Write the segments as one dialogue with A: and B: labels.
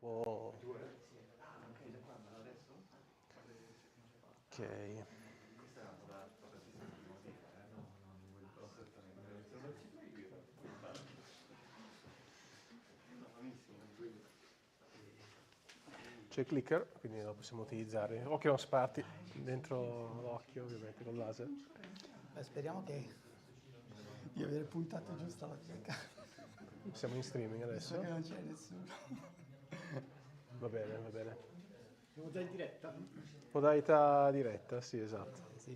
A: Oh. Ok. C'è il clicker, quindi lo possiamo utilizzare. Occhio non sparti dentro l'occhio, ovviamente, con laser.
B: Speriamo di aver puntato giusto la telecamera.
A: Siamo in streaming adesso.
B: Che non c'è nessuno.
A: Va bene, va bene.
B: Siamo già in diretta?
A: Modalità diretta, sì, esatto.
B: Sì.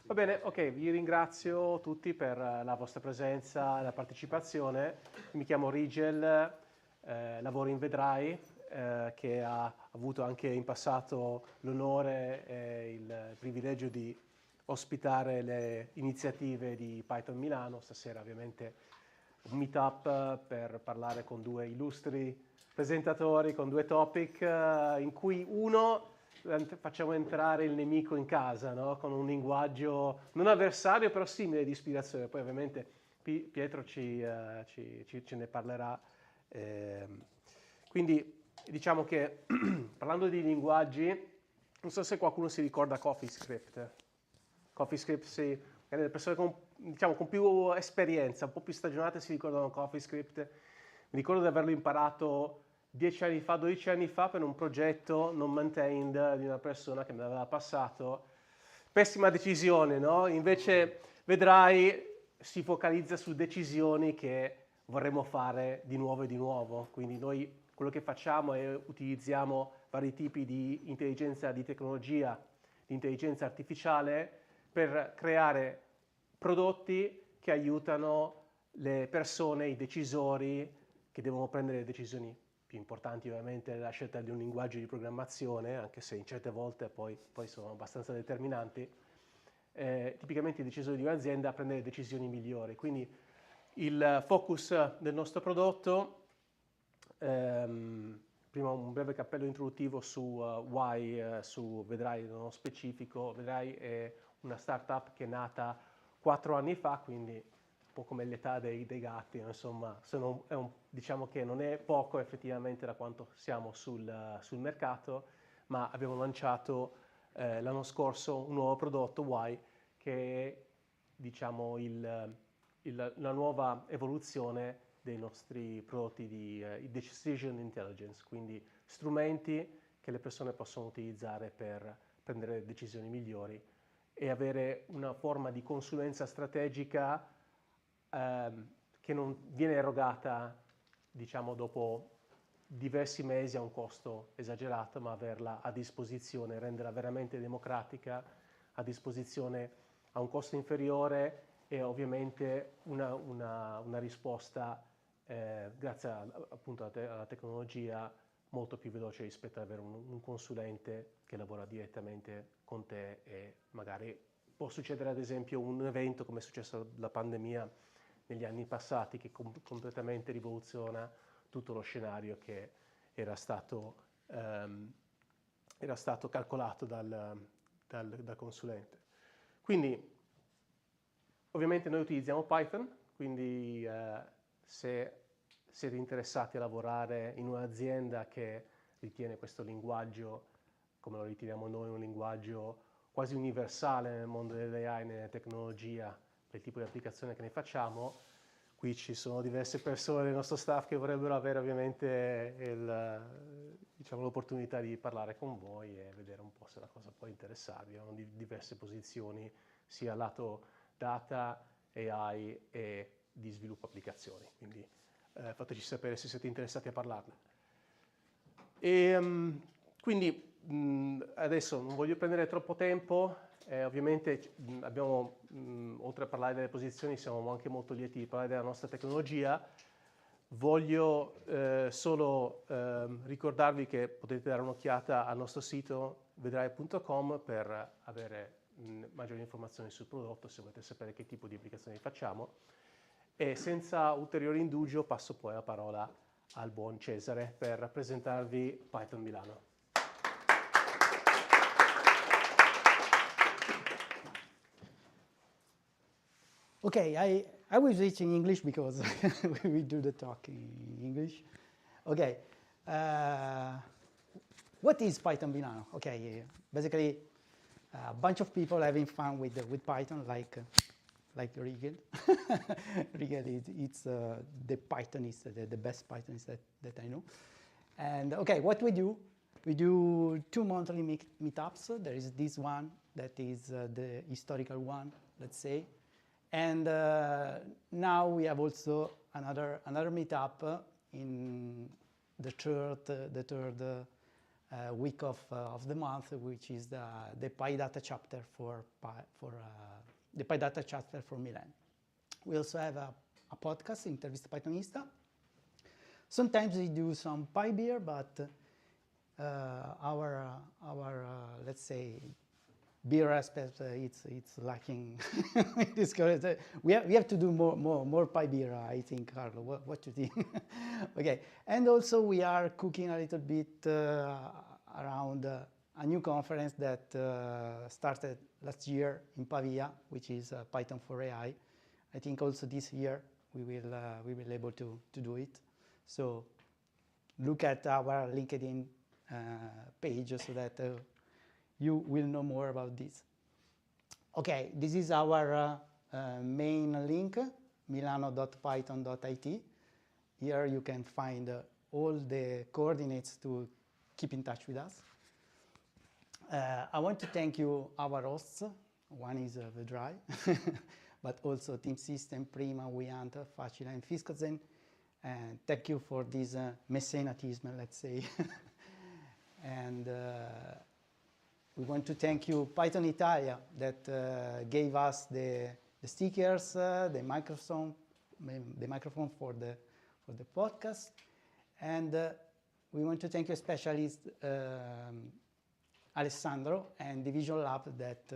A: Va bene, ok, vi ringrazio tutti per la vostra presenza e la partecipazione. Mi chiamo Rigel, lavoro in Vedrai, che ha avuto anche in passato l'onore e il privilegio di ospitare le iniziative di Python Milano. Stasera ovviamente un meetup per parlare con due illustri presentatori, con due topic, in cui uno facciamo entrare il nemico in casa, no? Con un linguaggio non avversario, però simile di ispirazione. Poi ovviamente Pietro ce ne parlerà. Quindi diciamo che parlando di linguaggi, non so se qualcuno si ricorda CoffeeScript. CoffeeScript, sì, le persone con più esperienza, un po' più stagionate si ricordano CoffeeScript. Mi ricordo di averlo imparato 10 anni fa, 12 anni fa per un progetto non maintained di una persona che me l'aveva passato. Pessima decisione, no? Invece vedrai si focalizza su decisioni che vorremmo fare di nuovo e di nuovo. Quindi noi quello che facciamo è utilizziamo vari tipi di intelligenza, di tecnologia, di intelligenza artificiale per creare prodotti che aiutano le persone, i decisori che devono prendere le decisioni più importanti, ovviamente la scelta di un linguaggio di programmazione, anche se in certe volte poi sono abbastanza determinanti, tipicamente i decisori di un'azienda a prendere decisioni migliori. Quindi il focus del nostro prodotto, prima un breve cappello introduttivo su why, su Vedrai nello specifico. Vedrai è una startup che è nata 4 anni fa, quindi un po' come l'età dei gatti, insomma, diciamo che non è poco effettivamente da quanto siamo sul mercato, ma abbiamo lanciato l'anno scorso un nuovo prodotto, Y, che è diciamo la nuova evoluzione dei nostri prodotti di decision intelligence, quindi strumenti che le persone possono utilizzare per prendere decisioni migliori e avere una forma di consulenza strategica che non viene erogata, diciamo, dopo diversi mesi a un costo esagerato, ma averla a disposizione, renderla veramente democratica, a disposizione a un costo inferiore e ovviamente una risposta, grazie appunto alla tecnologia, molto più veloce rispetto ad avere un consulente che lavora direttamente con te e magari può succedere ad esempio un evento come è successo la pandemia negli anni passati che completamente rivoluziona tutto lo scenario che era stato calcolato dal consulente. Quindi ovviamente noi utilizziamo Python, quindi se siete interessati a lavorare in un'azienda che ritiene questo linguaggio, come lo riteniamo noi, un linguaggio quasi universale nel mondo dell'AI, nella tecnologia, per il tipo di applicazione che ne facciamo, qui ci sono diverse persone del nostro staff che vorrebbero avere ovviamente diciamo, l'opportunità di parlare con voi e vedere un po' se la cosa può interessarvi. Hanno diverse posizioni, sia lato data, AI e di sviluppo applicazioni, quindi fateci sapere se siete interessati a parlarne. Quindi adesso non voglio prendere troppo tempo, ovviamente abbiamo, oltre a parlare delle posizioni, siamo anche molto lieti di parlare della nostra tecnologia. Voglio solo ricordarvi che potete dare un'occhiata al nostro sito vedrai.com per avere maggiori informazioni sul prodotto, se volete sapere che tipo di applicazioni facciamo. E senza ulteriore indugio passo poi la parola al buon Cesare per rappresentarvi Python Milano.
B: Okay, I will switch in English because we do the talk in English. Okay, What is Python Milano? Okay, basically a bunch of people having fun with Python, like Rigel. Rigel it's the Pythonist, the best Pythonist that I know. And okay, what we do 2 monthly meetups. There is this one that is the historical one, let's say. And now we have also another meetup in the third week of the month, which is the PyData chapter for the PyData chapter for Milan. We also have a podcast, Intervista Pythonista. Sometimes we do some PyBeer, but our let's say beer aspect it's lacking. We have to do more PyBeer, I think, Carlo. What do you think? Okay, and also we are cooking a little bit around a new conference that started last year in Pavia, which is Python for AI. I think also this year we will be able to do it. So look at our LinkedIn page so that you will know more about this. Okay, this is our main link, milano.python.it. Here you can find all the coordinates to keep in touch with us. I want to thank you, our hosts. One is Vedrai, but also Team System, Prima, Wiant, Facila, and Fiscozen. And thank you for this mecenatism, let's say. And we want to thank you, Python Italia, that gave us the stickers, the microphone for the podcast. And we want to thank you especially Alessandro and the Visual Lab that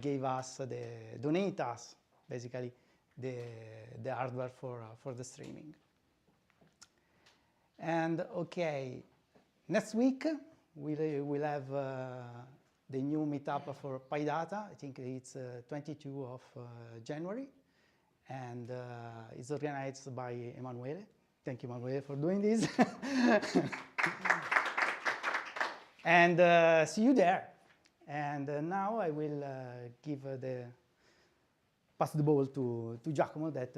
B: gave us donate us basically the hardware for the streaming. And okay, next week we'll have the new meetup for PyData. I think it's 22 of January, and it's organized by Emanuele. Thank you, Emanuele, for doing this. And see you there. And now I will pass the ball to Giacomo that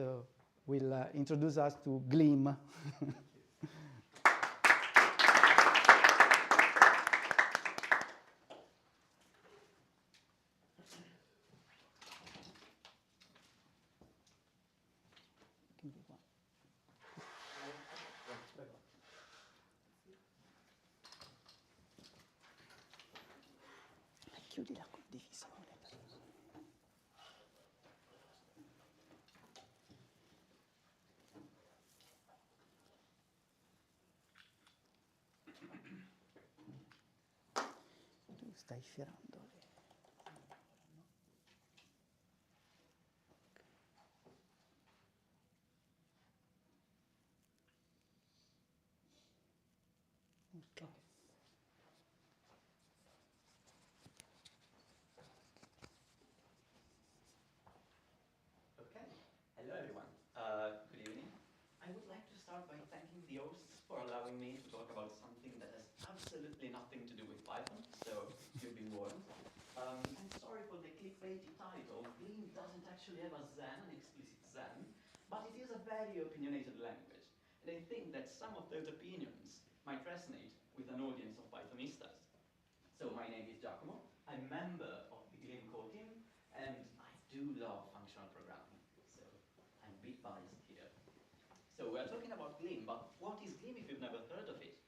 B: will introduce us to Gleam. Chiudi la condivisione. Tu stai scerando le... Okay.
C: Hello everyone. Good evening. I would like to start by thanking the hosts for allowing me to talk about something that has absolutely nothing to do with Python, so you've been warned. And sorry for the clickbaity title. Gleam doesn't actually have a Zen, an explicit Zen, but it is a very opinionated language. And I think that some of those opinions might resonate with an audience of Pythonistas. So my name is Giacomo. I'm a member of the Gleam core team, and I do love functional programming. So I'm a bit biased here. So we're talking about Gleam, but what is Gleam if you've never heard of it?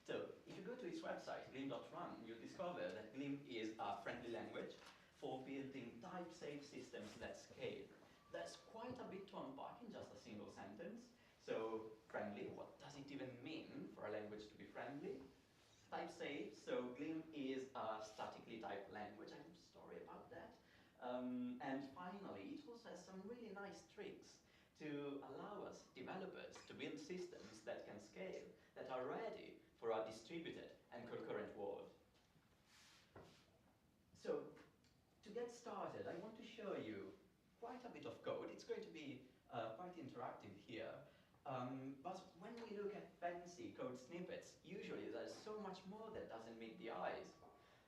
C: So if you go to its website, gleam.run, you'll discover that Gleam is a friendly language for building type-safe systems that scale. There's quite a bit to unpack in just a single sentence. So friendly, what does it even mean for a language to be friendly? Type-safe, so Gleam is a statically typed language. I have a story about that. And finally, it also has some really nice tricks to allow us, developers, to build systems that can scale, that are ready for a distributed and concurrent world. So, to get started, I want to show you quite a bit of code. It's going to be quite interactive here. But when we look at fancy code snippets, usually there's so much more that doesn't meet the eyes.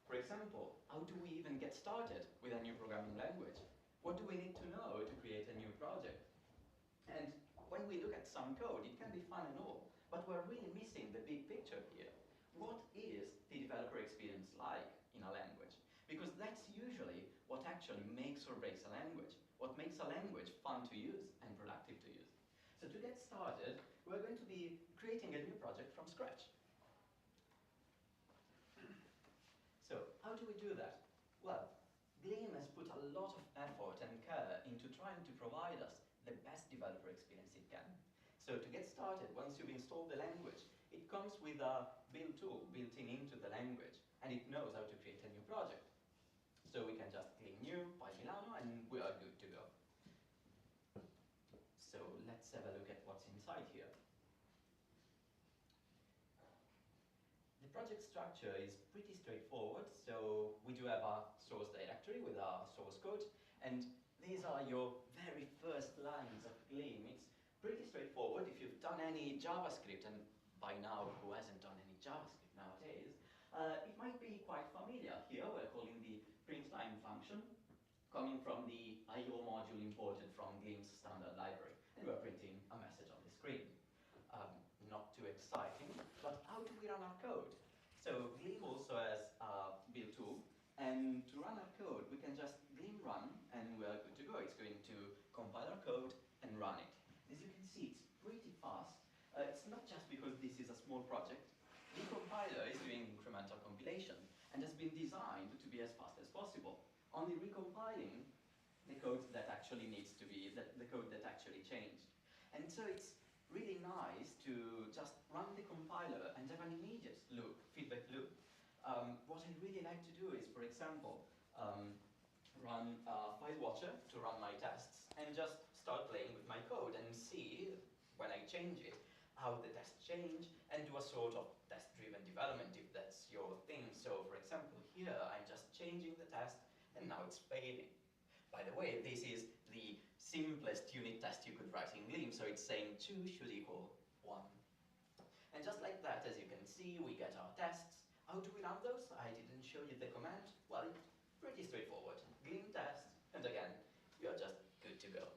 C: For example, how do we even get started with a new programming language? What do we need to know to create a new project? And when we look at some code, it can be fun and all, but we're really missing the big picture here. What is the developer experience like in a language? Because that's usually what actually makes or breaks a language, what makes a language fun to use and productive to use. So to get started, we're going to be creating a new project from scratch. So how do we do that? Well, Gleam has put a lot of effort and care into trying to provide us the best developer experience it can. So to get started, once you've installed the language, it comes with a build tool built into the language, and it knows how to create a new project. So we can just Gleam new, Milano, and we are good to go. So let's have a look at what's inside here. The project structure is pretty straightforward. So we do have a source directory with our source code, and these are your very first lines of Gleam. It's pretty straightforward. If you've done any JavaScript, and by now who hasn't done any JavaScript nowadays, it might be quite familiar. Here we're calling the printline function, coming from the IO module imported from Gleam's standard library, and we're printing a message on the screen. Not too exciting, but how do we run our code? So Gleam also has a build tool, and to run our code, we can just Gleam run, and we're good to go. It's going to compile our code and run it. As you can see, it's pretty fast. It's not just because this is a small project. The compiler is doing incremental compilation and has been designed to be as fast as possible, only recompiling the code that actually needs to be, the code that actually changed. And so it's really nice to just run the compiler and have an immediate loop, feedback loop. What I really like to do is, for example, run a file watcher to run my tests and just start playing with my code and see, when I change it, how the tests change, and do a sort of test-driven development if that's your thing. So, for example, here I'm just changing the test, and now it's failing. By the way, this is the simplest unit test you could write in Gleam, so it's saying 2 should equal 1. And just like that, as you can see, we get our tests. How do we run those? I didn't show you the command. Well, it's pretty straightforward. Gleam test, and again, you're just good to go.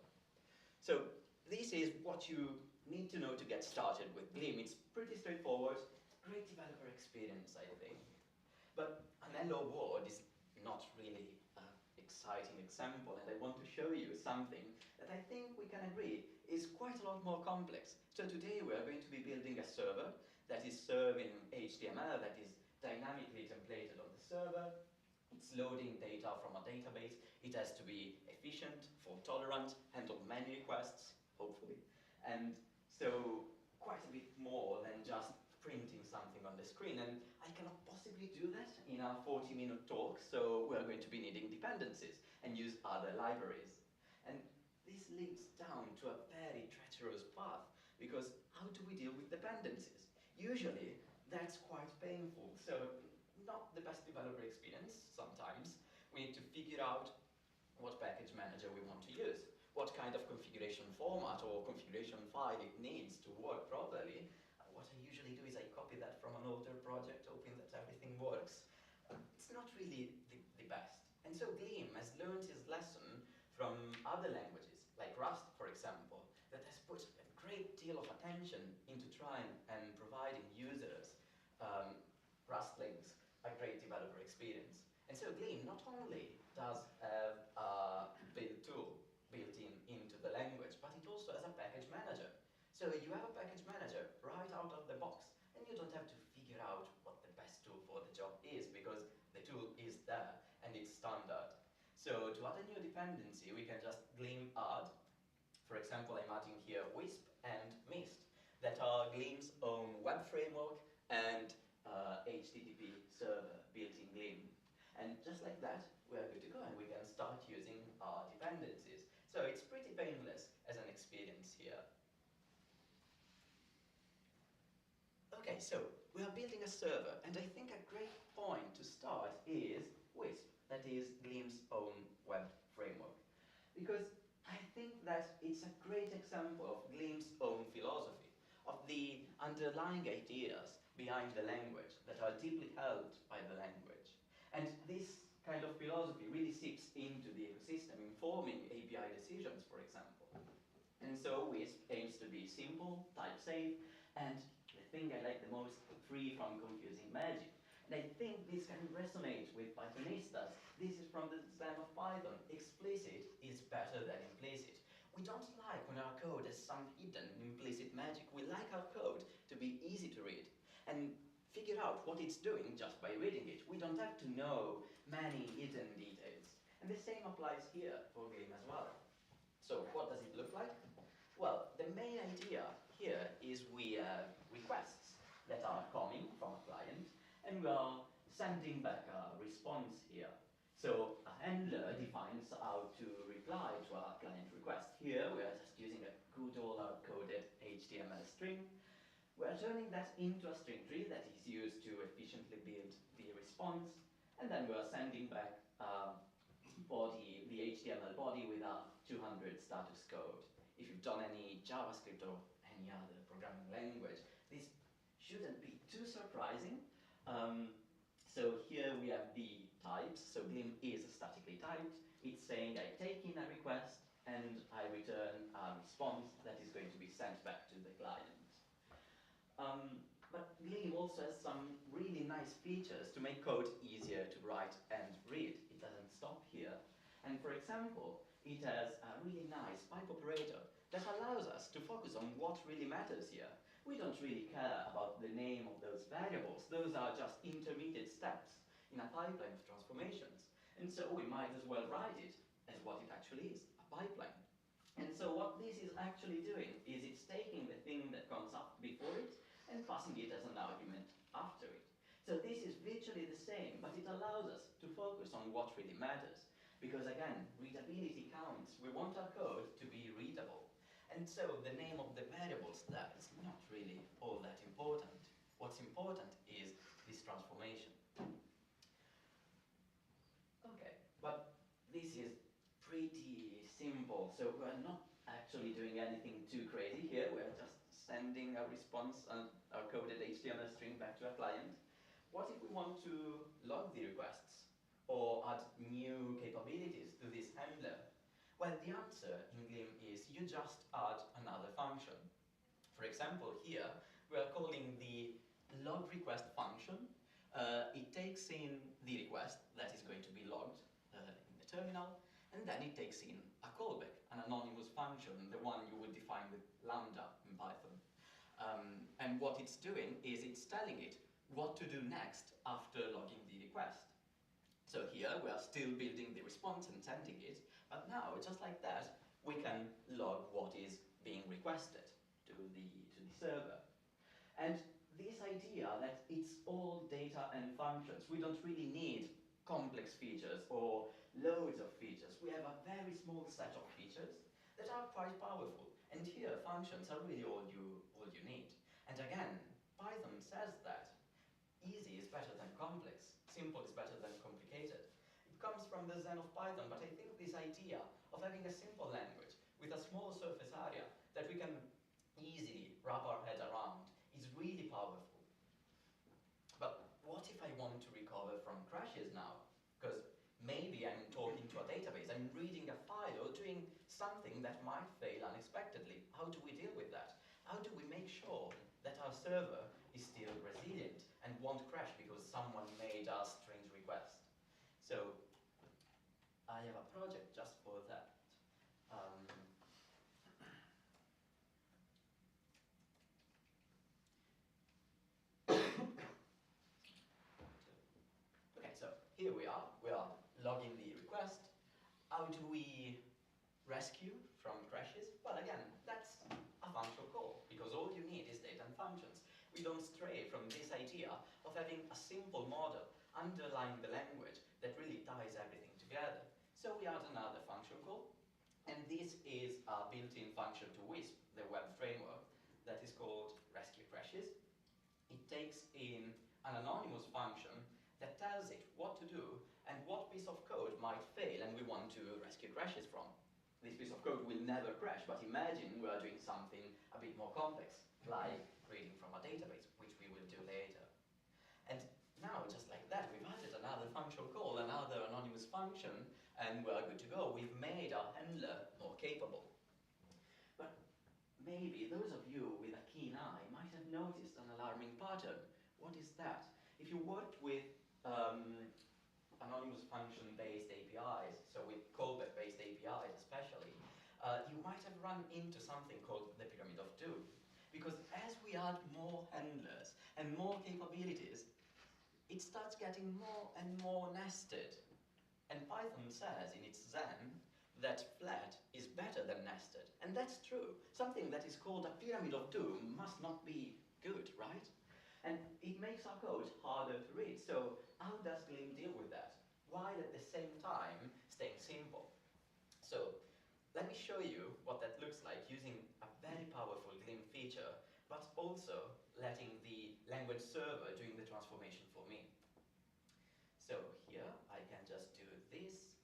C: So this is what you need to know to get started with Gleam. It's pretty straightforward, great developer experience, I think. But an hello world is not really an exciting example, and I want to show you something that I think we can agree is quite a lot more complex. So today we are going to be building a server that is serving HTML, that is dynamically templated on the server. It's loading data from a database. It has to be efficient, fault tolerant, handle many requests, hopefully. And so quite a bit more than just printing something on the screen. And I cannot possibly do that in a 40-minute talk, so we're going to be needing dependencies and use other libraries. And this leads down to a very treacherous path, because how do we deal with dependencies? Usually, that's quite painful. So not the best developer experience sometimes. We need to figure out what package manager we want to use, what kind of configuration format or configuration file it needs to work properly. What I usually do is I copy that from an older project, hoping that everything works. It's not really the best. And so Gleam has learned his lesson from other languages, like Rust, for example, that has put a great deal of attention into trying and providing users Rust links, a great developer experience. And so Gleam not only does have a build tool built into the language, but it also has a package manager. So you have a package manager right out of the box, and you don't have to figure out what the best tool for the job is, because the tool is there, and it's standard. So to add a new dependency, we can just Gleam add. For example, I'm adding here Wisp and Mist, that are Gleam's own web framework and HTTP server built in Gleam. And just like that, we are good to go, and we can start using our dependencies. So it's pretty painless as an experience here. Okay, so we are building a server, and I think a great point to start is Wisp, that is Gleam's own web framework. Because I think that it's a great example of Gleam's own philosophy. underlying ideas behind the language that are deeply held by the language. And this kind of philosophy really seeps into the ecosystem, informing API decisions, for example. And so Wisp aims to be simple, type-safe, and the thing I like the most, free from confusing magic. And I think this can resonate with Pythonistas. This is from the Zen of Python. Explicit is better than implicit. We don't like when our code has some hidden implicit magic. We like our code to be easy to read and figure out what it's doing just by reading it. We don't have to know many hidden details. And the same applies here for Gleam as well. So what does it look like? Well, the main idea here is we have requests that are coming from a client, and we are sending back a response here. So a handler defines how to reply to our client request. Here we are just using a good old hard-coded HTML string. We are turning that into a string tree that is used to efficiently build the response, and then we are sending back body, the HTML body with a 200 status code. If you've done any JavaScript or any other programming language, this shouldn't be too surprising. So here we have the types. So Gleam is statically typed. It's saying I take in a request and I return a response that is going to be sent back to the client. But Gleam also has some really nice features to make code easier to write and read. It doesn't stop here. And for example, it has a really nice pipe operator that allows us to focus on what really matters here. We don't really care about the name of those variables. Those are just intermediate steps in a pipeline of transformations. And so we might as well write it as what it actually is, a pipeline. And so what this is actually doing is it's taking the thing that comes up before it and passing it as an argument after it. So this is virtually the same, but it allows us to focus on what really matters. Because again, readability counts. We want our code to be readable. And so the name of the variables there is not really all that important. What's important is this transformation. Okay, but this is pretty simple. So we're not actually doing anything too crazy here. We're just sending a response and our coded HTML string back to a client. What if we want to log the requests or add new capabilities to this handler? Well, the answer in Gleam is you just add another function. For example, here we are calling the log request function. It takes in the request that is going to be logged in the terminal, and then it takes in a callback, an anonymous function, the one you would define with lambda in Python. And what it's doing is it's telling it what to do next after logging the request. So here we are still building the response and sending it, but now, just like that, we can log what is being requested to the server. And this idea that it's all data and functions, we don't really need complex features or loads of features. We have a very small set of features that are quite powerful. And here, functions are really all you need. And again, Python says that easy is better than complex, simple is better than complicated. It comes from the Zen of Python, but I think this idea of having a simple language with a small surface area that we can easily wrap our head around is really powerful. But what if I want to recover from crashes now? Because maybe I'm talking to a database, I'm reading a file or doing something that might fail unexpectedly. How do we deal with that? How do we make sure that our server is still resilient and won't crash because someone made a strange request? So I have a project just for that. Okay, so here we are logging the request. How do we rescue from crashes? Well, again, that's a functional call, because all you need is data and functions. We don't stray from this idea of having a simple model underlying the language that really ties everything together. So we add another function call, and this is a built-in function to Wisp, the web framework, that is called rescue crashes. It takes in an anonymous function that tells it what to do and what piece of code might fail and we want to rescue crashes from. This piece of code will never crash, but imagine we are doing something a bit more complex. like reading from a database, which we will do later. And now, just like that, we've added another functional call, another anonymous function, and we're good to go. We've made our handler more capable. But maybe those of you with a keen eye might have noticed an alarming pattern. What is that? If you worked with anonymous function-based APIs, so with callback-based APIs especially, you might have run into something called the pyramid of doom. Because as we add more handlers and more capabilities, it starts getting more and more nested. And Python says in its Zen that flat is better than nested. And that's true. Something that is called a pyramid of doom must not be good, right? And it makes our code harder to read. So how does Gleam deal with that, while at the same time staying simple? So let me show you what that looks like using a very powerful Gleam feature, but also letting the language server doing the transformation for me. So here I can just do this,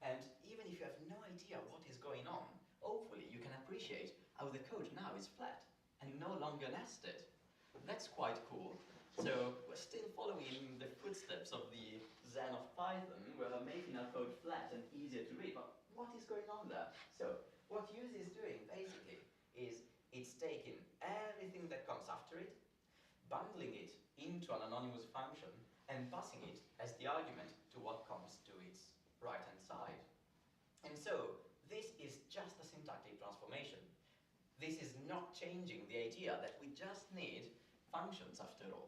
C: and even if you have no idea what is going on, hopefully you can appreciate how the code now is flat and no longer nested. That's quite cool. So we're still following the footsteps of the Zen of Python. We're making our code flat and easier to read, but what is going on there? So what use is doing basically is it's taking everything that comes after it, bundling it into an anonymous function, and passing it as the argument to what comes to its right-hand side. And so this is just a syntactic transformation. This is not changing the idea that we just need functions after all.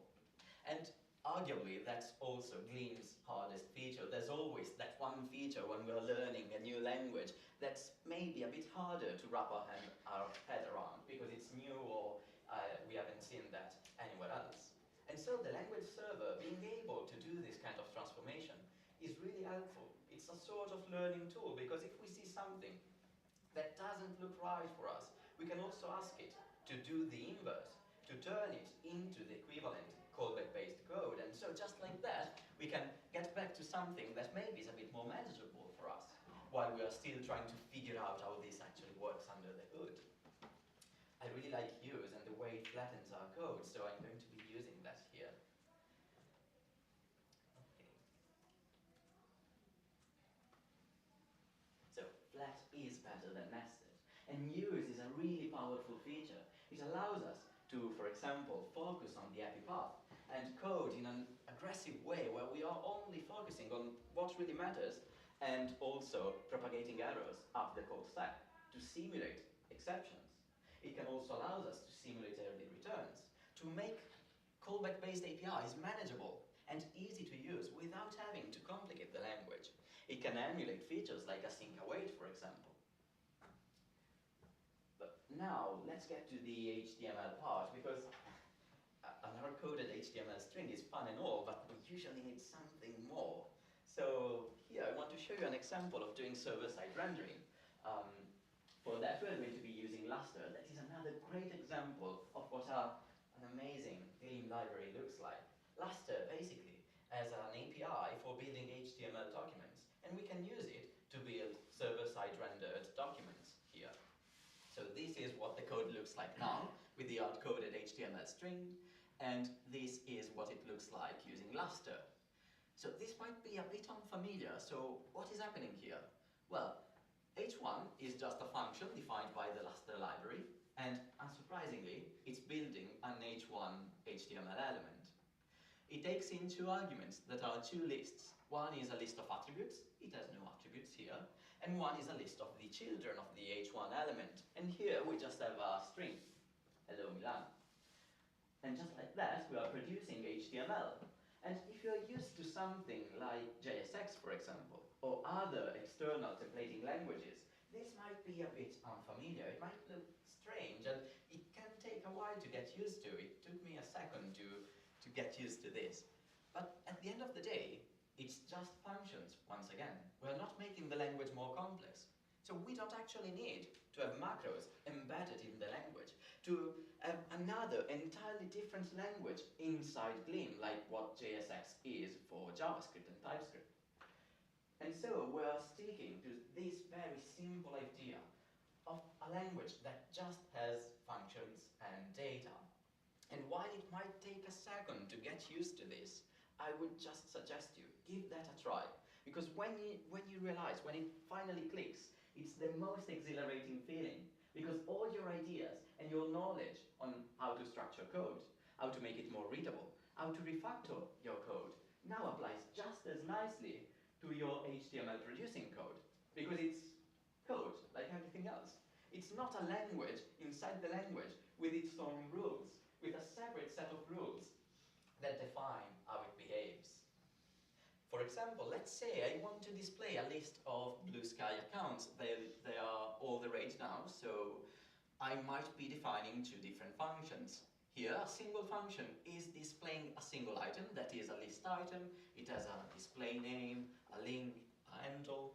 C: And arguably, that's also Gleam's hardest feature. There's always that one feature when we're learning a new language that's maybe a bit harder to wrap our head around because it's new or we haven't seen that anywhere else. And so the language server being able to do this kind of transformation is really helpful. It's a sort of learning tool because if we see something that doesn't look right for us, we can also ask it to do the inverse, to turn it into the equivalent callback-based code. And so just like that, we can get back to something that maybe is a bit more manageable for us, while we are still trying to figure out how this actually works under the hood. I really like use and the way it flattens our code, so I'm going to be using that here. Okay. So flat is better than nested. And use is a really powerful feature. It allows us to, for example, focus on the happy path and code in an aggressive way where we are only focusing on what really matters and also propagating errors up the code stack to simulate exceptions. It can also allow us to simulate early returns, to make callback-based APIs manageable and easy to use without having to complicate the language. It can emulate features like async await, for example. But now, let's get to the HTML part, because an hard-coded HTML string is fun and all, but we usually need something more. So here, I want to show you an example of doing server-side rendering. For that, we're going to be using Lustre. That is another great example of what an amazing Gleam library looks like. Lustre, basically, as an API for building HTML documents, and we can use it to build server-side rendered documents here. So this is what the code looks like now, with the hard-coded HTML string, and this is what it looks like using Lustre. So this might be a bit unfamiliar, so what is happening here? Well, h1 is just a function defined by the Lustre library, and unsurprisingly, it's building an h1 HTML element. It takes in two arguments that are two lists. One is a list of attributes, it has no attributes here, and one is a list of the children of the h1 element. And here we just have a string, hello Milan. And just like that, we are producing HTML. And if you're used to something like JSX, for example, or other external templating languages, this might be a bit unfamiliar. It might look strange, and it can take a while to get used to. It took me a second to get used to this. But at the end of the day, it's just functions, once again. We're not making the language more complex. So we don't actually need to have macros embedded in the language, to have another entirely different language inside Gleam, like what JSX is for JavaScript and TypeScript. And so we're sticking to this very simple idea of a language that just has functions. functions and data. And while it might take a second to get used to this, I would just suggest you, give that a try. Because when you realize, when it finally clicks, it's the most exhilarating feeling. Because all your ideas and your knowledge on how to structure code, how to make it more readable, how to refactor your code, now applies just as nicely to your HTML producing code. Because it's code, like everything else. It's not a language inside the language with its own rules, with a separate set of rules that define how it behaves. For example, let's say I want to display a list of Blue Sky accounts. They are all the rage now, so I might be defining two different functions. Here, a single function is displaying a single item, that is a list item. It has a display name, a link, a handle,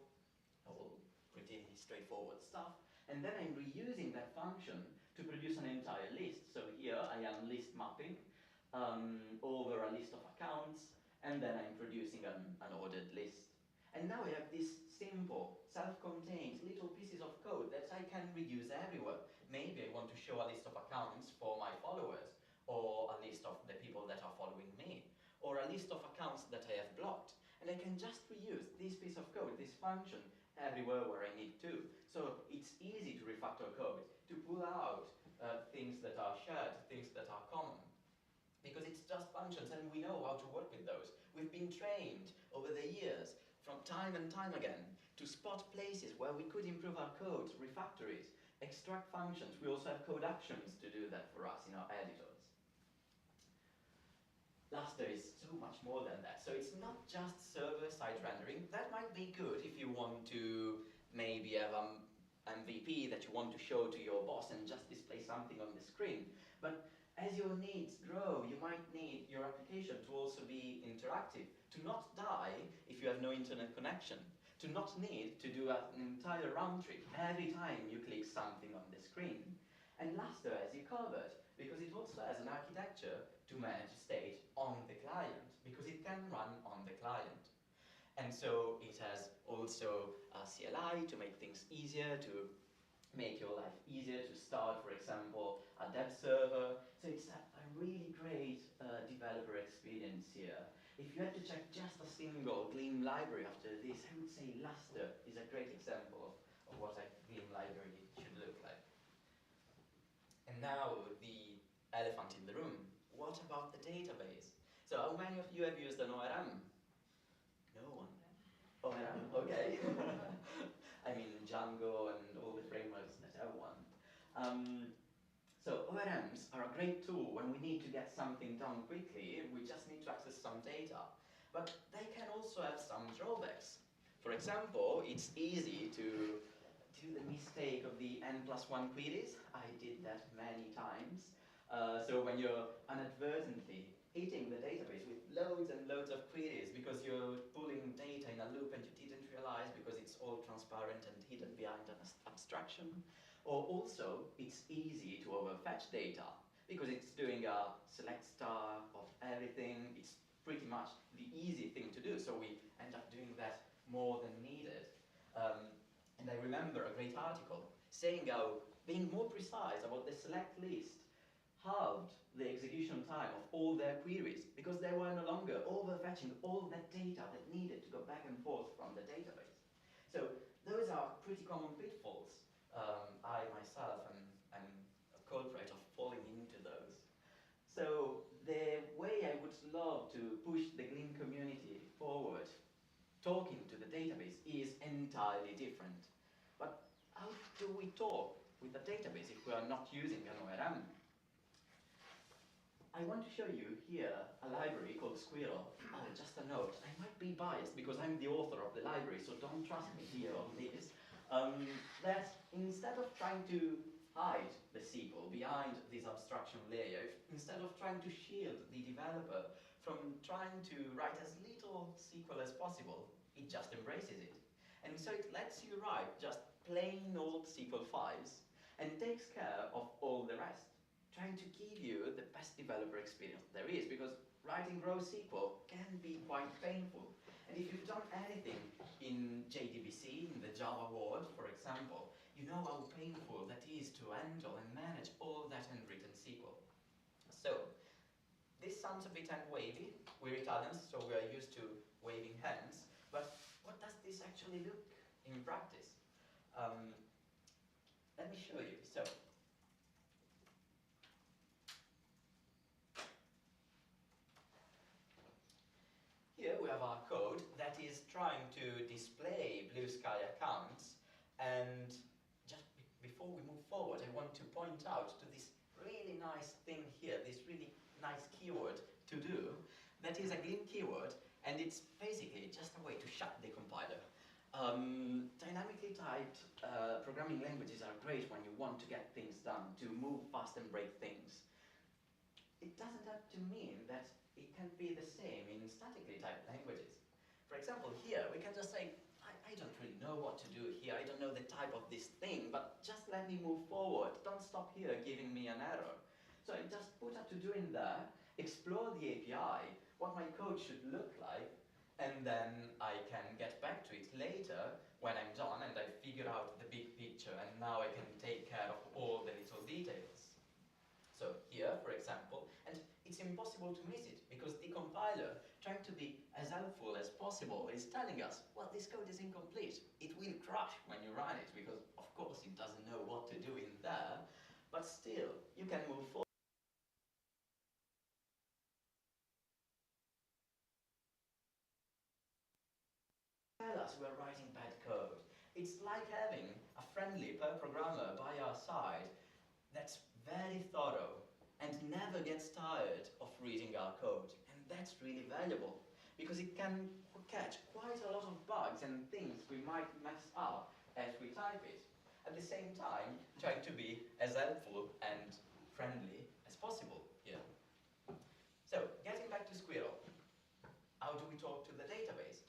C: all pretty straightforward stuff. And then I'm reusing that function to produce an entire list. So here I am list mapping over a list of accounts, and then I'm producing an ordered list. And now I have these simple, self-contained little pieces of code that I can reuse everywhere. Maybe I want to show a list of accounts for my followers, or a list of the people that are following me, or a list of accounts that I have blocked. And I can just reuse this piece of code, this function, everywhere where I need to. So it's easy to refactor code, to pull out things that are shared, things that are common. Because it's just functions and we know how to work with those. We've been trained over the years, from time and time again, to spot places where we could improve our code, refactor it, extract functions. We also have code actions to do that for us in our editors. Lustre is so much more than that. So it's not just server-side rendering. That might be good if you want to maybe have an MVP that you want to show to your boss and just display something on the screen. But as your needs grow, you might need your application to also be interactive, to not die if you have no internet connection, to not need to do an entire round trip every time you click something on the screen. And Lustre has you covered, because it also has an architecture to manage state on the client, because it can run on the client. And so it has also a CLI to make things easier, to make your life easier, to start, for example, a dev server. So it's a really great developer experience here. If you had to check just a single Gleam library after this, I would say Lustre is a great example of what a Gleam library should look like. And now the elephant in the room. What about the database? So how many of you have used an ORM? No one. ORM, okay. I mean Django and all the frameworks that have one. So ORMs are a great tool when we need to get something done quickly. We just need to access some data. But they can also have some drawbacks. For example, it's easy to do the mistake of the n+1 queries. I did that many times. So when you're inadvertently hitting the database with loads and loads of queries because you're pulling data in a loop and you didn't realize because it's all transparent and hidden behind an abstraction. Or also, it's easy to overfetch data because it's doing a select star of everything. It's pretty much the easy thing to do, so we end up doing that more than needed. And I remember a great article saying how being more precise about the select list halved the execution time of all their queries because they were no longer overfetching all that data that needed to go back and forth from the database. So those are pretty common pitfalls. I myself am a culprit of falling into those. So the way I would love to push the Gleam community forward, talking to the database, is entirely different. But how do we talk with the database if we are not using an ORM? I want to show you here a library called Squirrel. Oh, just a note, I might be biased because I'm the author of the library, so don't trust me here on this. That instead of trying to hide the SQL behind this abstraction layer, instead of trying to shield the developer from trying to write as little SQL as possible, it just embraces it. And so it lets you write just plain old SQL files and takes care of all the rest, trying to give you the best developer experience there is, because writing raw SQL can be quite painful. And if you've done anything in JDBC, in the Java world, for example, you know how painful that is to handle and manage all that handwritten SQL. So, this sounds a bit hand-wavy. We're Italians, so we are used to waving hands. But what does this actually look in practice? Let me show you. So, here we have our code that is trying to display Blue Sky accounts, and just before we move forward, I want to point out to this really nice thing here, this really nice keyword to do, that is a Gleam keyword, and it's basically just a way to shut the compiler. Dynamically typed programming languages are great when you want to get things done, to move fast and break things. It doesn't have to mean that it can be the same in statically typed languages. For example, here we can just say, I don't really know what to do here, I don't know the type of this thing, but just let me move forward. Don't stop here giving me an error. So I just put a to-do in there, explore the API, what my code should look like, and then I can get back to it later when I'm done and I figure out the big picture, and now I can take care of all the little details. So here, for example, and it's impossible to miss it because the compiler, trying to be as helpful as possible, is telling us, well, this code is incomplete. It will crash when you run it because, of course, it doesn't know what to do in there, but still, you can move forward. Tell us we're writing bad code. It's like having a friendly per programmer by our side that's very thorough and never gets tired of reading our code. And that's really valuable because it can catch quite a lot of bugs and things we might mess up as we type it. At the same time, trying to be as helpful and friendly as possible here. So, getting back to Squirrel, how do we talk to the database?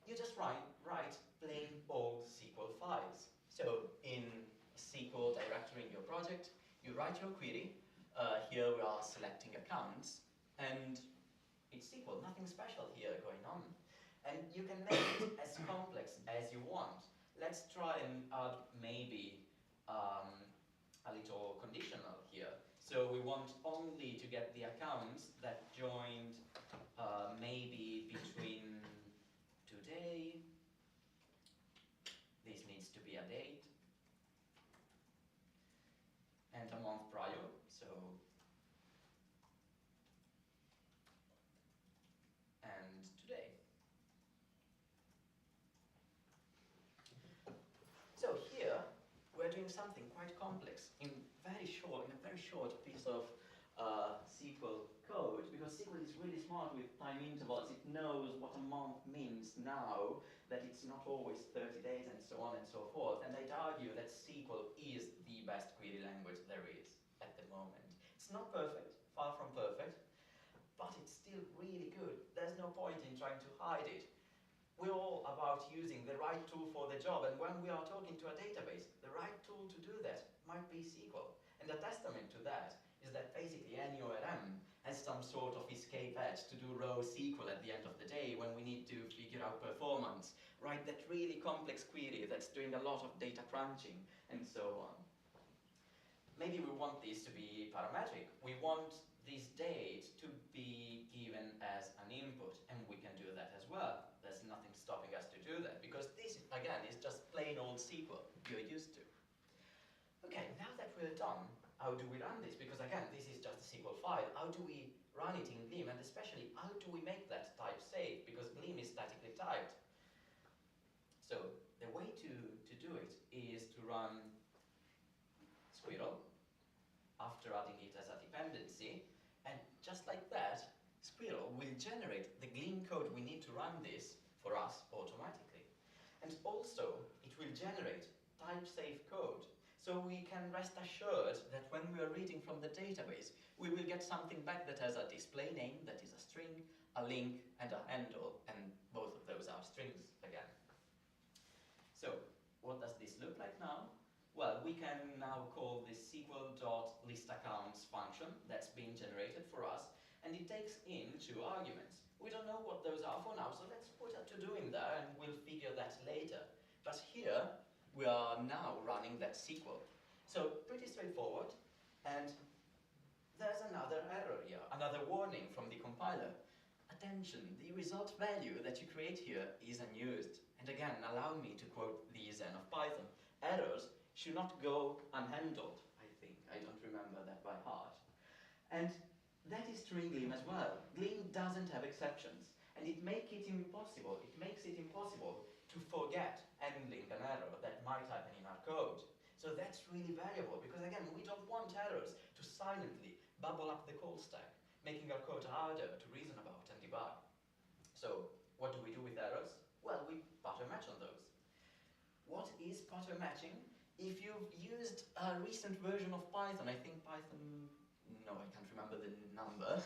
C: You just write plain old SQL files. So in a SQL directory in your project, you write your query. Here we are selecting accounts, and it's SQL, nothing special here going on. And you can make it as complex as you want. Let's try and add maybe a little conditional here. So we want only to get the accounts that joined maybe between today, this needs to be a date, and a month prior, so, and today. So here, we're doing something quite complex in a very short piece of SQL code, because SQL is really smart with time intervals. It knows what a month means now, that it's not always 30 days and so on and so forth. And I'd argue that SQL is the best query language there is at the moment. It's not perfect, far from perfect, but it's still really good. There's no point in trying to hide it. We're all about using the right tool for the job, and when we are talking to a database, the right tool to do that might be SQL. And a testament to that is that basically any ORM has some sort of escape hatch to do row SQL at the end of the day when we need to figure out performance, write that really complex query that's doing a lot of data crunching, and so on. Maybe we want this to be parametric. We want this date to be given as an input, and we can do that as well. There's nothing stopping us to do that, because this, again, is just plain old SQL you're used to. Okay, now that we're done, how do we run this? Because again, this is just a SQL file. How do we run it in Gleam? And especially, how do we make that type safe? Because Gleam is statically typed. So the way to do it is to run Squirrel after adding it as a dependency. And just like that, Squirrel will generate the Gleam code we need to run this for us automatically. And also, it will generate type-safe code. So we can rest assured that when we are reading from the database, we will get something back that has a display name, that is a string, a link, and a handle, and both of those are strings again. So, what does this look like now? Well, we can now call this SQL.listAccounts function that's being generated for us, and it takes in 2 arguments. We don't know what those are for now, so let's put a to-do in there, and we'll figure that later. But here, we are now running that SQL. So pretty straightforward. And there's another error here, another warning from the compiler. Attention, the result value that you create here is unused. And again, allow me to quote the Zen of Python. Errors should not go unhandled, I think. I don't remember that by heart. And that is true in Gleam as well. Gleam doesn't have exceptions. And it makes it impossible to forget handling an error that might happen in our code. So that's really valuable because again, we don't want errors to silently bubble up the call stack, making our code harder to reason about and debug. So what do we do with errors? Well, we pattern match on those. What is pattern matching? If you've used a recent version of Python, I think Python, no, I can't remember the number.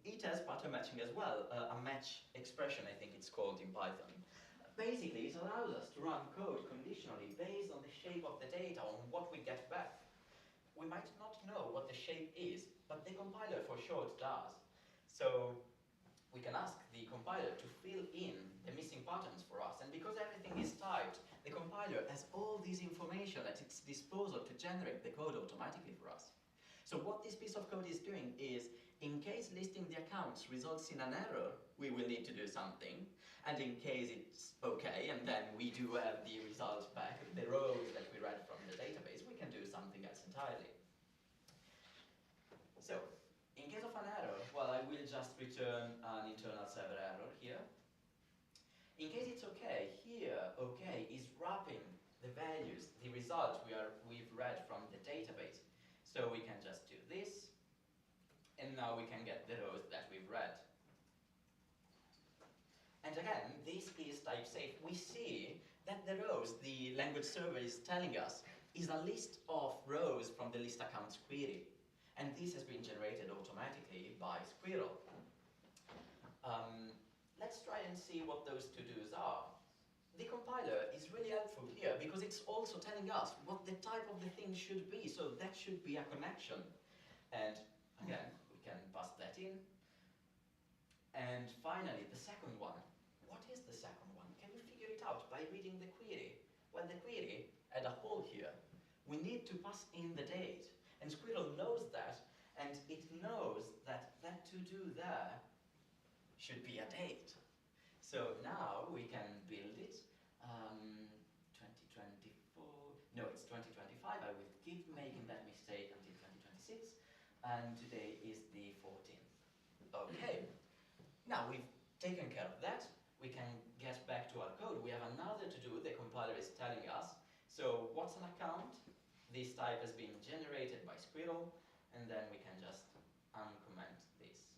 C: It has pattern matching as well, a match expression, I think it's called in Python. Basically, it allows us to run code conditionally based on the shape of the data, on what we get back. We might not know what the shape is, but the compiler for sure does. So we can ask the compiler to fill in the missing patterns for us, and because everything is typed, the compiler has all this information at its disposal to generate the code automatically for us. So what this piece of code is doing is, in case listing the accounts results in an error, we will need to do something. And in case it's okay, and then we do have the result back, the rows that we read from the database, we can do something else entirely. So, in case of an error, well, I will just return an internal server error here. In case it's okay, here, okay is wrapping the values, the result we've read from the database. So we can just do this, and now we can get the rows that we've read. And again, this is type safe. We see that the rows the language server is telling us is a list of rows from the list accounts query. And this has been generated automatically by Squirrel. Let's try and see what those to-dos are. The compiler is really helpful here because it's also telling us what the type of the thing should be. So that should be a connection. And again, we can pass that in. And finally, the second one. What is the second one? Can we figure it out by reading the query? Well, the query had a hole here. We need to pass in the date. And Squirrel knows that, and it knows that that to-do there should be a date. So now we can build it. 2024, no, it's 2025. I will keep making that mistake until 2026. And today is the 14th. Okay. Now we've taken care of that. We can get back to our code. We have another to do, the compiler is telling us. So what's an account? This type has been generated by Squirrel, and then we can just uncomment this.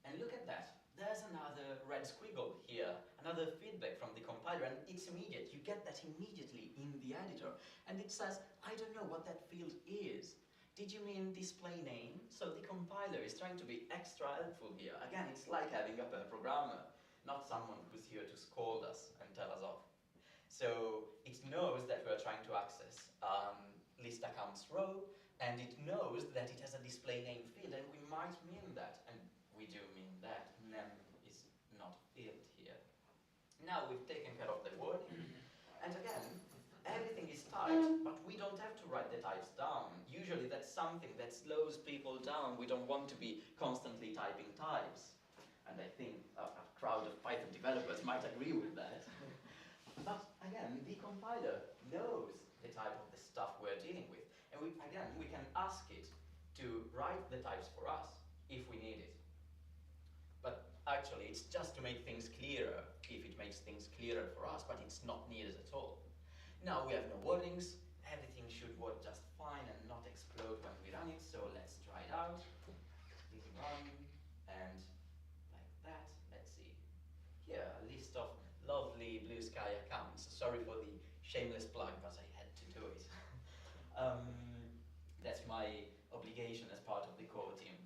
C: And look at that. There's another red squiggle here, another feedback from the compiler, and it's immediate. You get that immediately in the editor. And it says, I don't know what that field is. Did you mean display name? So the compiler is trying to be extra helpful here. Again, it's like having a pair programmer, not someone who's here to scold us and tell us off. So it knows that we're trying to access list accounts row, and it knows that it has a display name field, and we might mean that, and we do mean that. Name is not a field here. Now we've taken care of the wording, and again, everything is typed, but we don't have to write the types down. Usually that's something that slows people down. We don't want to be constantly typing types. And I think a crowd of Python developers might agree with that. But again, the compiler knows the type of the stuff we're dealing with. And we can ask it to write the types for us if we need it. But actually, it's just to make things clearer, if it makes things clearer for us, but it's not needed at all. Now we have no warnings, everything should work just fine and not explode when we run it, so let's try it out. Run, and like that, let's see. Here, a list of lovely blue sky accounts. Sorry for the shameless plug, but I had to do it. That's my obligation as part of the core team.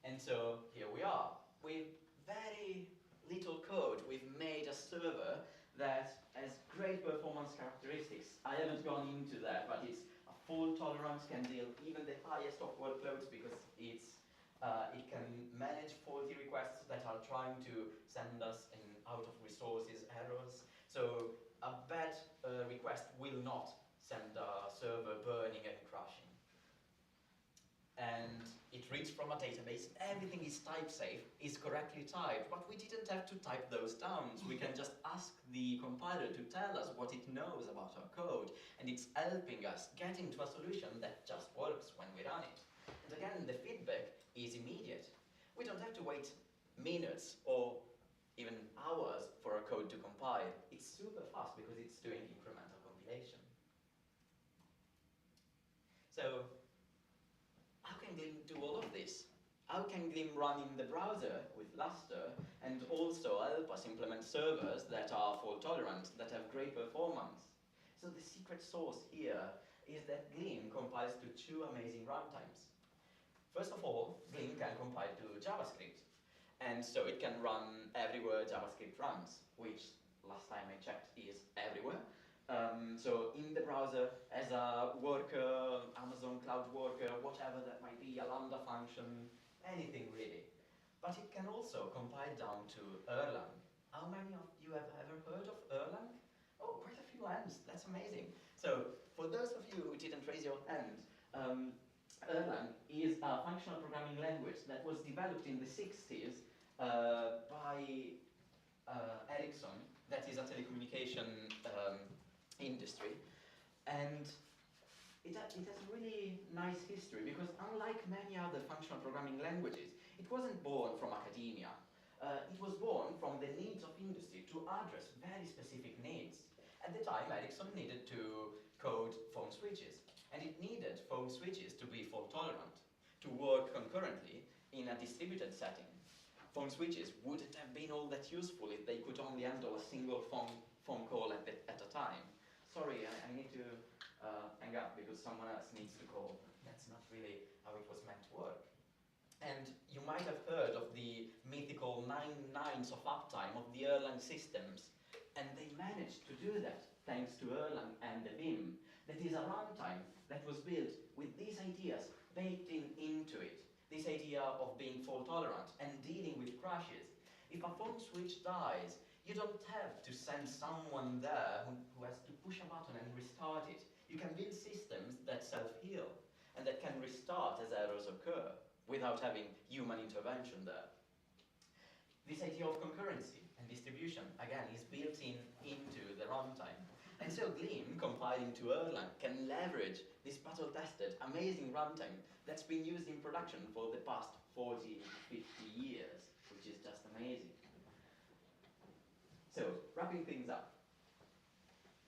C: And so here we are. With very little code, we've made a server that has great performance characteristics. I haven't gone into that, but it's a full tolerance, can deal even the highest of workloads because it can manage faulty requests that are trying to send us in out of resources errors. So It reads from a database, everything is type safe, is correctly typed, but we didn't have to type those down. So we can just ask the compiler to tell us what it knows about our code, and it's helping us get into a solution that just works when we run it. And again, the feedback is immediate. We don't have to wait minutes or even hours for a code to compile. It's super fast because it's doing incremental compilation. So, how can Gleam do all of this? How can Gleam run in the browser with Lustre and also help us implement servers that are fault tolerant, that have great performance? So the secret sauce here is that Gleam compiles to two amazing runtimes. First of all, Gleam can compile to JavaScript. And so it can run everywhere JavaScript runs, which last time I checked is everywhere. So in the browser, as a worker, Amazon Cloud Worker, whatever that might be, a Lambda function, anything really. But it can also compile down to Erlang. How many of you have ever heard of Erlang? Oh, quite a few hands, that's amazing. So for those of you who didn't raise your hand, Erlang is a functional programming language that was developed in the 60s by Ericsson, that is a telecommunication industry, and it has a really nice history because unlike many other functional programming languages, it wasn't born from academia. It was born from the needs of industry to address very specific needs. At the time, Ericsson needed to code phone switches, and it needed phone switches to be fault tolerant, to work concurrently in a distributed setting. Phone switches wouldn't have been all that useful if they could only handle a single phone call at a time. Sorry, I need to hang up because someone else needs to call. That's not really how it was meant to work. And you might have heard of the mythical 9 nines of uptime of the Erlang systems. And they managed to do that thanks to Erlang and the Vim. That is a runtime that was built with these ideas baked into it. This idea of being fault tolerant and dealing with crashes. If a phone switch dies, you don't have to send someone there who has to push a button and restart it. You can build systems that self-heal and that can restart as errors occur without having human intervention there. This idea of concurrency and distribution, again, is built into the runtime. And so Gleam, compiling to Erlang, can leverage this battle-tested, amazing runtime that's been used in production for the past 40, 50 years, which is just amazing. So, wrapping things up,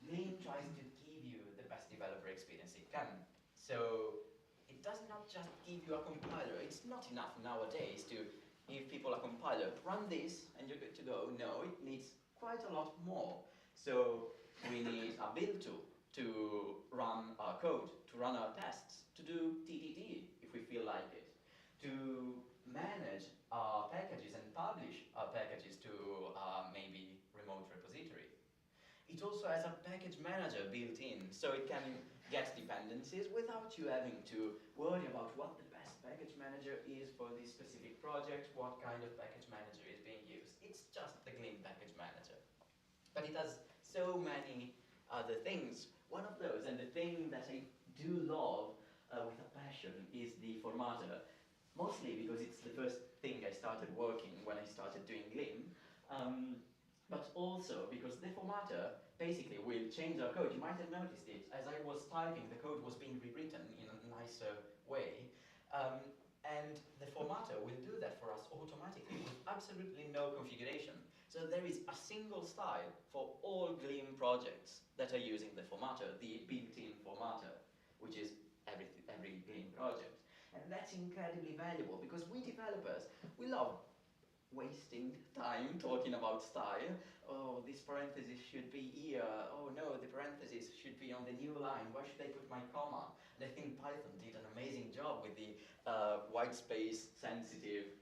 C: Gleam tries to give you the best developer experience it can. So, it does not just give you a compiler. It's not enough nowadays to give people a compiler. Run this and you're good to go. No, it needs quite a lot more. So, we need a build tool to run our code, to run our tests, to do TDD if we feel like it, to manage our packages and publish our packages to maybe remote repository. It also has a package manager built in, so it can get dependencies without you having to worry about what the best package manager is for this specific project, what kind of package manager is being used. It's just the Gleam package manager. But it has so many other things. One of those, and the thing that I do love with a passion, is the formatter. Mostly because it's the first thing I started working when I started doing Gleam, but also because the formatter basically will change our code. You might have noticed it. As I was typing, the code was being rewritten in a nicer way, and the formatter will do that for us automatically with absolutely no configuration. So there is a single style for all Gleam projects that are using the formatter, the built-in formatter, which is every Gleam project. And that's incredibly valuable because we developers, we love wasting time talking about style. Oh, this parenthesis should be here. Oh no, the parenthesis should be on the new line. Where should I put my comma? And I think Python did an amazing job with the white space sensitive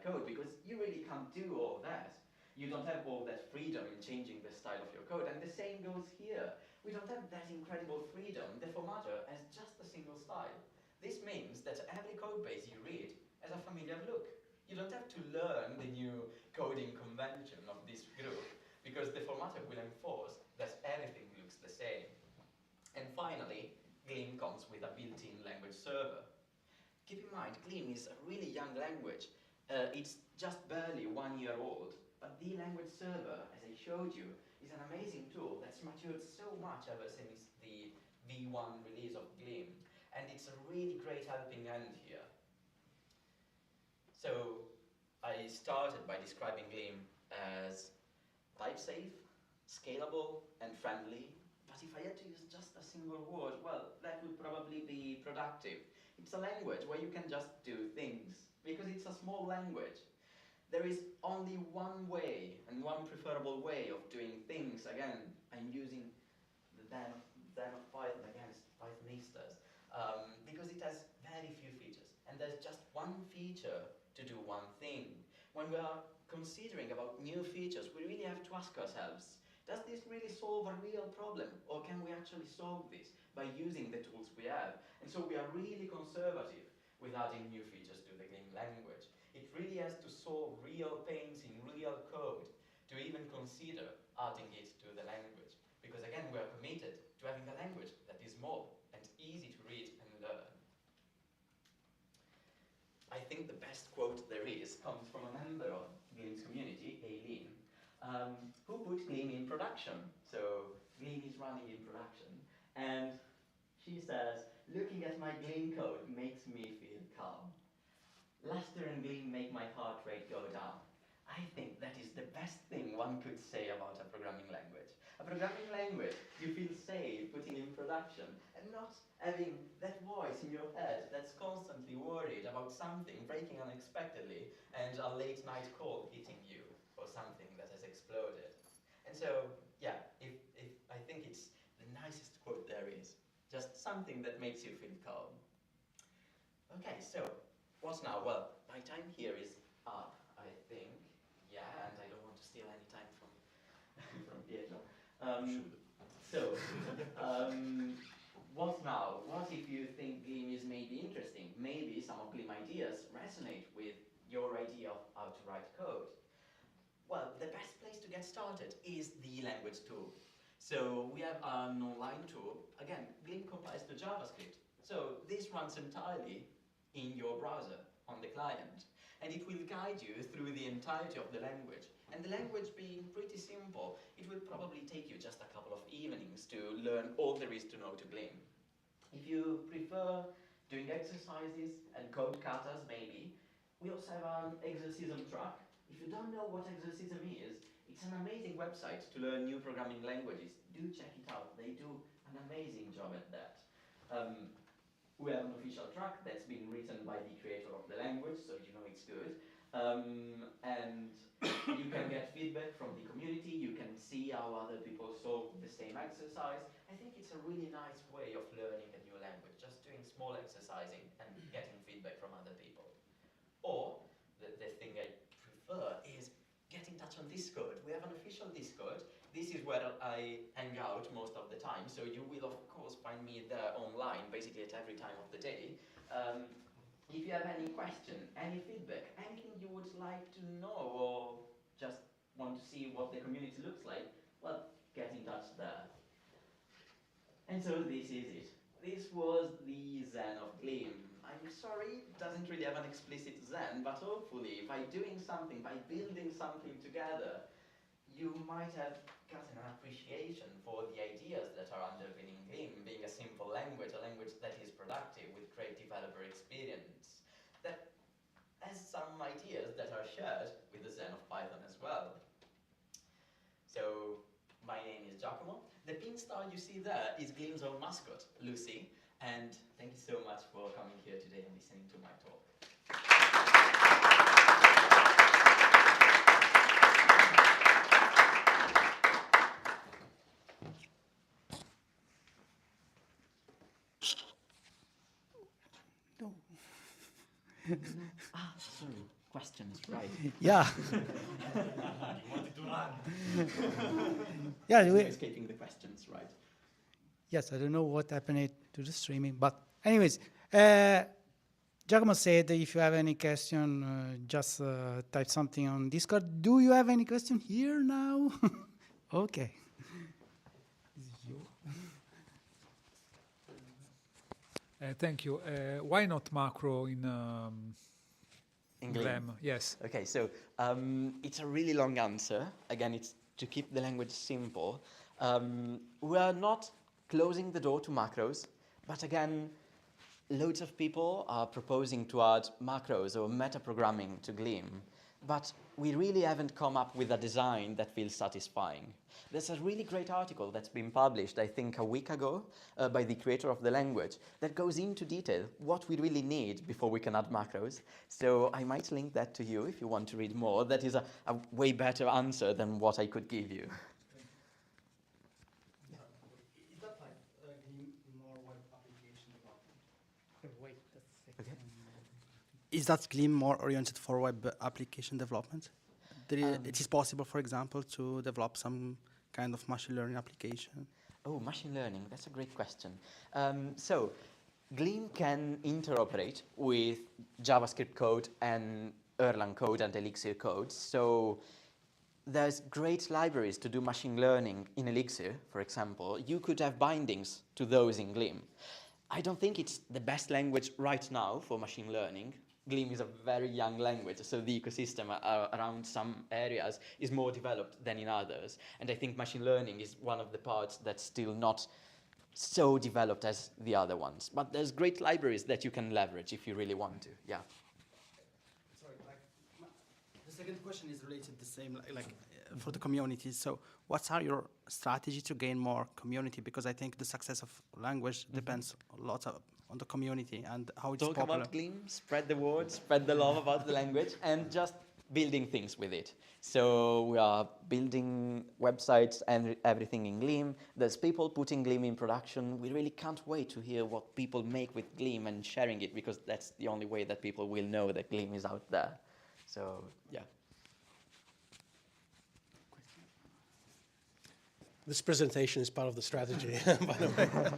C: code because you really can't do all that. You don't have all that freedom in changing the style of your code. And the same goes here. We don't have that incredible freedom. The formatter has just a single style. This means that every code base you read has a familiar look. You don't have to learn the new coding convention of this group because the formatter will enforce that everything looks the same. And finally, Gleam comes with a built-in language server. Keep in mind, Gleam is a really young language. It's just barely 1 year old, but the language server, as I showed you, is an amazing tool that's matured so much ever since the V1 release of Gleam, and it's a really great helping hand here. So I started by describing Gleam as type-safe, scalable, and friendly. But if I had to use just a single word, well, that would probably be productive. It's a language where you can just do things, because it's a small language. There is only one way, and one preferable way of doing things. Again, I'm using the Zen of Python against Pythonistas, because it has very few features, and there's just one feature to do one thing. When we are considering about new features, we really have to ask ourselves, does this really solve a real problem, or can we actually solve this by using the tools we have? And so we are really conservative with adding new features to the Gleam language. It really has to solve real pains in real code to even consider adding it to the language. Because again, we are committed to having a language that is small and easy to read and learn. I think the best quote there is comes from a member of Gleam's community, Aileen, who put Gleam in production. So Gleam is running in production, and she says, "Looking at my Gleam code makes me feel calm. Lustre and Gleam make my heart rate go down." I think that is the best thing one could say about a programming language. A programming language you feel safe putting in production, and not having that voice in your head that's constantly worried about something breaking unexpectedly and a late night call hitting you, or something that has exploded. And so, yeah, I think it's the nicest quote there is. Just something that makes you feel calm. Okay, so what's now? Well, my time here is up, I think. Yeah, and I don't want to steal any time from from Pietro. What's now? What if you think Gleam is maybe interesting? Maybe some of Gleam ideas resonate with your idea of how to write code. Well, the best place to get started is the language tool. So we have an online tool. Again, Gleam compiles to JavaScript. So this runs entirely in your browser on the client, and it will guide you through the entirety of the language. And the language being pretty simple, it will probably take you just a couple of evenings to learn all there is to know to Gleam. If you prefer doing exercises and code katas, maybe, we also have an exercism track. If you don't know what exercism is, it's an amazing website to learn new programming languages. Do check it out. They do an amazing job at that. We have an official track that's been written by the creator of the language, so you know it's good. And you can get feedback from the community. You can see how other people solve the same exercise. I think it's a really nice way of learning a new language, just doing small exercising and getting feedback from other people. Or, the thing I prefer is get in touch on Discord. We have an official Discord. This is where I hang out most of the time, so you will of course find me there online, basically at every time of the day. If you have any question, any feedback, anything you would like to know, or just want to see what the community looks like, well, get in touch there. And so this is it. This was the Zen of Gleam. I'm sorry, it doesn't really have an explicit Zen, but hopefully by doing something, by building something together, you might have gotten an appreciation for the ideas that are underpinning Gleam, being a simple language, a language that is productive with great developer experience, that has some ideas that are shared with the Zen of Python as well. So, my name is Giacomo. The pin star you see there is Gleam's own mascot, Lucy, and thank you so much for coming here today and listening to my talk. Sorry, questions, right?
B: Yeah.
C: You wanted to run.
B: Yeah,
C: You're escaping the questions, right?
B: Yes, I don't know what happened to the streaming, but anyways, Giacomo said if you have any question, just type something on Discord. Do you have any question here now? Okay. This is you.
D: Thank you. Why not macro in
C: In Gleam?
D: Glam? Yes.
C: Okay, so it's a really long answer. Again, it's to keep the language simple. We are not closing the door to macros, but again, loads of people are proposing to add macros or metaprogramming to Gleam, but we really haven't come up with a design that feels satisfying. There's a really great article that's been published, I think, a week ago by the creator of the language that goes into detail what we really need before we can add macros. So I might link that to you if you want to read more. That is a way better answer than what I could give you.
B: Is that like Gleam more web application development? Wait, that's
C: Okay.
E: Is that Gleam more oriented for web application development? It is possible, for example, to develop some kind of machine learning application?
C: Oh, machine learning, that's a great question. So, Gleam can interoperate with JavaScript code and Erlang code and Elixir code. So, there's great libraries to do machine learning in Elixir, for example. You could have bindings to those in Gleam. I don't think it's the best language right now for machine learning. Gleam is a very young language, so the ecosystem around some areas is more developed than in others. And I think machine learning is one of the parts that's still not so developed as the other ones. But there's great libraries that you can leverage if you really want to, yeah.
E: Sorry, the second question is related the same, for the community. So what are your strategy to gain more community? Because I think the success of language depends a lot on the community and how it's
C: Talk
E: popular.
C: about Gleam, spread the word, spread the love about the language, and just building things with it. So we are building websites and everything in Gleam. There's people putting Gleam in production. We really can't wait to hear what people make with Gleam and sharing it, because that's the only way that people will know that Gleam is out there. So, yeah.
A: This presentation is part of the strategy, by the way.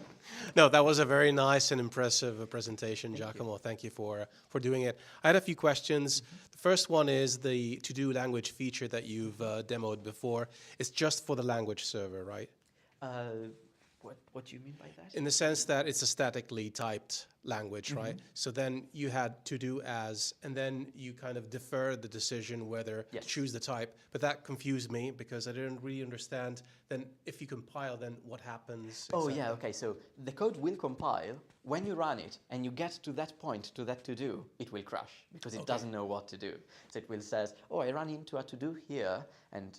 A: No, that was a very nice and impressive presentation, Giacomo. Thank you for doing it. I had a few questions. The first one is the to-do language feature that you've demoed before. It's just for the language server, right?
C: What do you mean by that?
A: In the sense that it's a statically typed language, right? So then you had to do as, and then you kind of defer the decision whether
C: Yes.
A: to choose the type. But that confused me because I didn't really understand. Then if you compile, then what happens?
C: Oh,
A: exactly?
C: yeah, okay. So the code will compile. When you run it and you get to that point, to that to-do, it will crash because it doesn't know what to do. So it will say, oh, I ran into a to-do here, and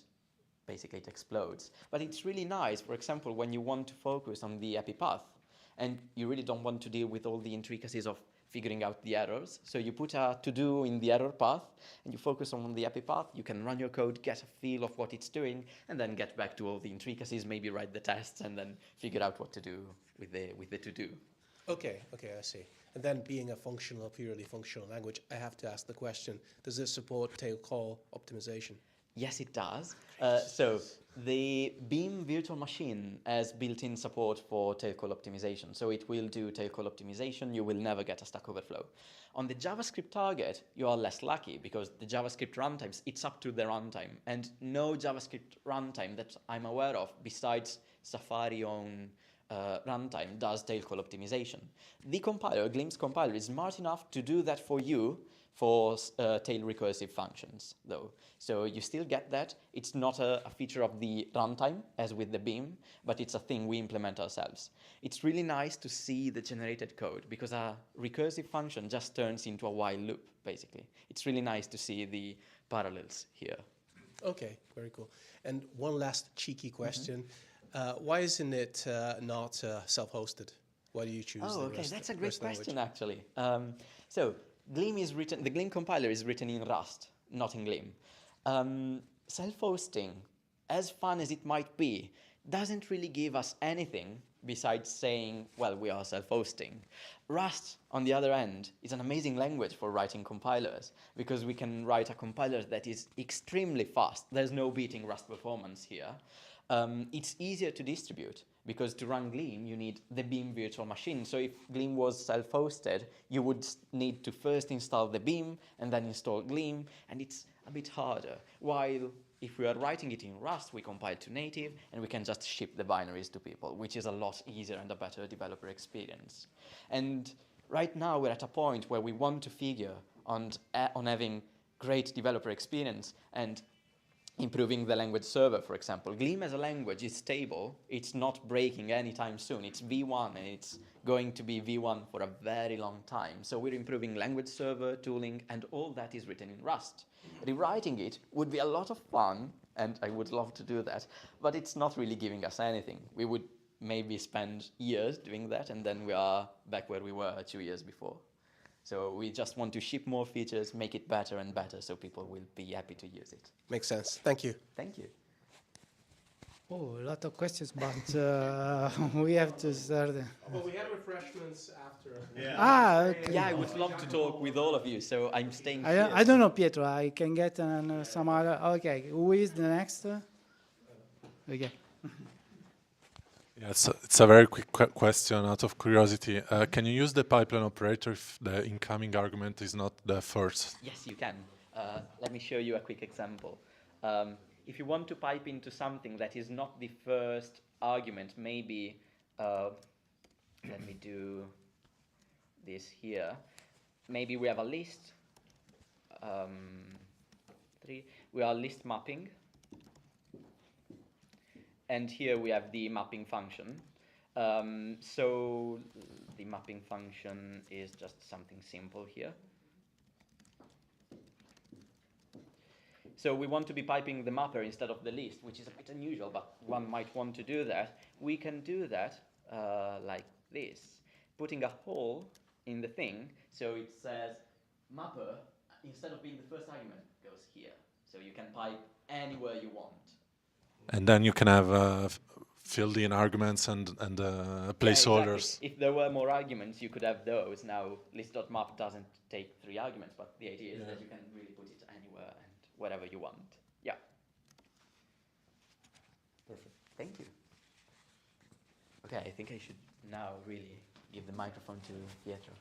C: basically it explodes. But it's really nice, for example, when you want to focus on the epi path and you really don't want to deal with all the intricacies of figuring out the errors. So you put a to-do in the error path and you focus on the epi path. You can run your code, get a feel of what it's doing, and then get back to all the intricacies, maybe write the tests, and then figure out what to do with the to-do.
A: Okay, I see. And then being a functional, purely functional language, I have to ask the question, does this support tail call optimization?
C: Yes, it does. So the Beam virtual machine has built-in support for tail call optimization. So it will do tail call optimization. You will never get a Stack Overflow. On the JavaScript target, you are less lucky because the JavaScript runtimes, it's up to the runtime. And no JavaScript runtime that I'm aware of, besides Safari own runtime, does tail call optimization. The compiler, Gleam's compiler, is smart enough to do that for you for tail recursive functions, though. So you still get that. It's not a feature of the runtime, as with the Beam, but it's a thing we implement ourselves. It's really nice to see the generated code, because a recursive function just turns into a while loop, basically. It's really nice to see the parallels here.
A: Okay, very cool. And one last cheeky question. Why isn't it not self-hosted? Why do you choose
C: Oh,
A: the
C: okay,
A: Rust,
C: that's a great
A: Rust language?
C: question, actually. So the Gleam compiler is written in Rust, not in Gleam. Self-hosting, as fun as it might be, doesn't really give us anything besides saying, well, we are self-hosting. Rust, on the other end, is an amazing language for writing compilers, because we can write a compiler that is extremely fast. There's no beating Rust performance here. It's easier to distribute, because to run Gleam, you need the Beam virtual machine. So if Gleam was self-hosted, you would need to first install the Beam and then install Gleam, and it's a bit harder. While if we are writing it in Rust, we compile to native, and we can just ship the binaries to people, which is a lot easier and a better developer experience. And right now, we're at a point where we want to figure on having great developer experience and improving the language server, for example. Gleam as a language is stable. It's not breaking anytime soon. It's V1, and it's going to be V1 for a very long time. So we're improving language server, tooling, and all that is written in Rust. Rewriting it would be a lot of fun, and I would love to do that, but it's not really giving us anything. We would maybe spend years doing that, and then we are back where we were 2 years before. So we just want to ship more features, make it better and better, so people will be happy to use it.
F: Makes sense. Thank you.
C: Thank you.
B: Oh, a lot of questions, but we have to start.
A: But we have refreshments after.
B: Okay.
C: Yeah, I would love to talk with all of you, so I'm staying
B: I
C: here.
B: don't know, Pietro. I can get some other. Okay, who is the next? Okay.
G: Yeah, it's a very quick question out of curiosity. Can you use the pipeline operator if the incoming argument is not the first?
C: Yes, you can. Let me show you a quick example. If you want to pipe into something that is not the first argument, maybe, let me do this here. Maybe we have a list. We are list mapping. And here we have the mapping function. So the mapping function is just something simple here. So we want to be piping the mapper instead of the list, which is a bit unusual, but one might want to do that. We can do that like this, putting a hole in the thing. So it says mapper, instead of being the first argument, goes here. So you can pipe anywhere you want.
G: And then you can have filled-in arguments and placeholders.
C: Yeah, exactly. If there were more arguments, you could have those. Now, list.map doesn't take 3 arguments, but the idea is that you can really put it anywhere and wherever you want. Yeah. Perfect. Thank you. Okay, I think I should now really give the microphone to Pietro.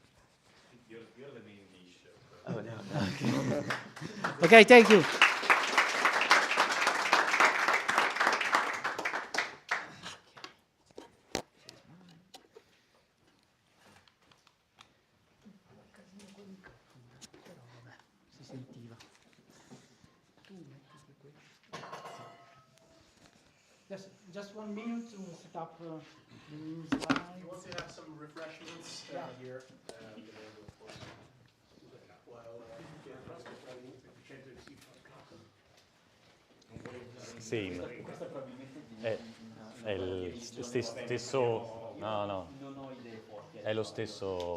H: You're the main niche.
C: Oh, no.
B: Okay, thank you. Just 1 minute to set up the new slide.
A: You want to have some refreshments here?
H: Sì, è lo stesso